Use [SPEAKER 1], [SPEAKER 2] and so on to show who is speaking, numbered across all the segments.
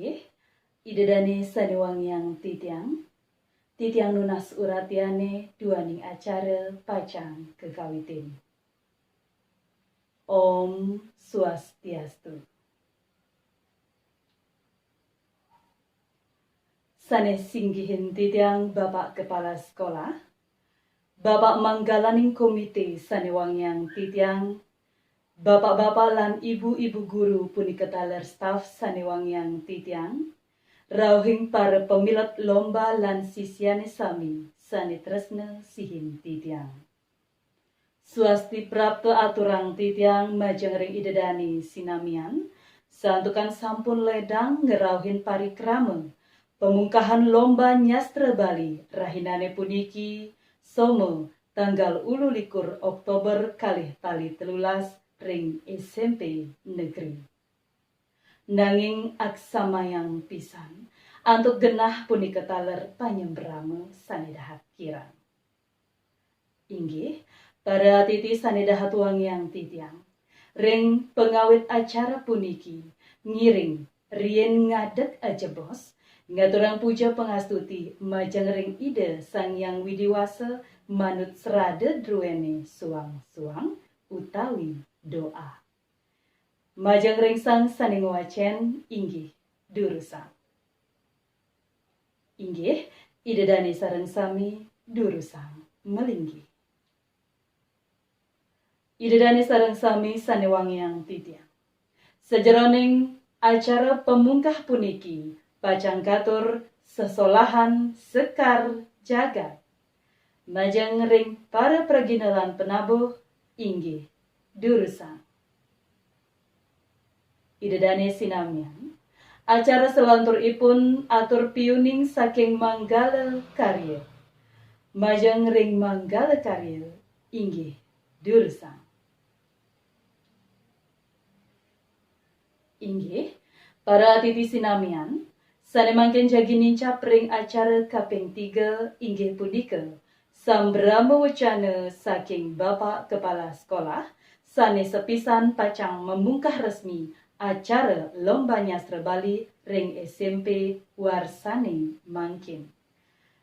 [SPEAKER 1] Inggih, idedani sanewangiang titiang nunas uratiane duaning acara pacang kekawitin. Om Swastiastu. Sanes singgihin titiang Bapak Kepala Sekolah, Bapak Manggalaning Komite sanewangiang titiang, Bapak-bapak lan ibu-ibu guru punika taler staf sanewangiang titiang, rauhing para pemilat lomba lan sisyane sami sane tresna sihin titiang. Swasti prapto aturang titiang majeng ring idedani sinamian, santukan sampun ledang ngerauhin parikrama, pemungkahan lomba nyastra Bali rahinane puniki somo tanggal 21 Oktober kalih tali 13 ring SMP Negeri. Nanging aksamayang pisan antuk genah punika taler panyembrame sanedahat kirang. Inggih, para titi sanedahat wangiang titiang, ring pengawit acara puniki ngiring rien ngadeg ajebos ngaturang puja pengastuti majeng ring ide Sang Yang Widiwasa manut serade druene suang-suang utawi doa. Majeng ring sang saning wacen inggih durusang. Inggih idedani sareng sami durusang melinggi. Idedani sareng sami sanewangiang titiang. Sejeroning acara pemungkah puniki pacang katur sesolahan sekar jagat. Majeng ring para praginalan penabuh inggih durusang. Idedani sinamian, acara selanturipun atur piuning saking Manggala Karya. Majeng ring Manggala Karya inggih durusang. Inggih, para titi sinamian, sanemangken jagi nincap ring acara kaping 3 inggih punika sambrama wacana saking Bapak Kepala Sekolah sane sepisan pacang memungkah resmi acara lomba nyastra Bali ring SMP warsane mangkin.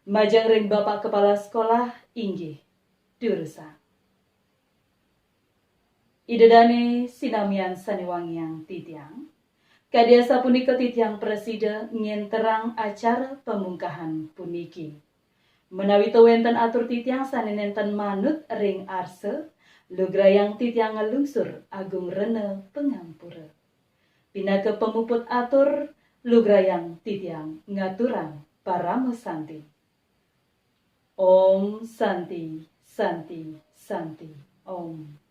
[SPEAKER 1] Majeng ring Bapak Kepala Sekolah inggih durusang. Idedane sinamian sanewangiang titiang, kadiasa punika titiang presida ngenterang acara pemungkahan puniki. Menawi wenten atur titiang sanenenten manut ring arse, lugrayang titiang ngelungsur agung rene pengampura. Pinaka pemuput atur, lugrayang titiang ngaturang parama santi. Om Santi, Santi, Santi, Om.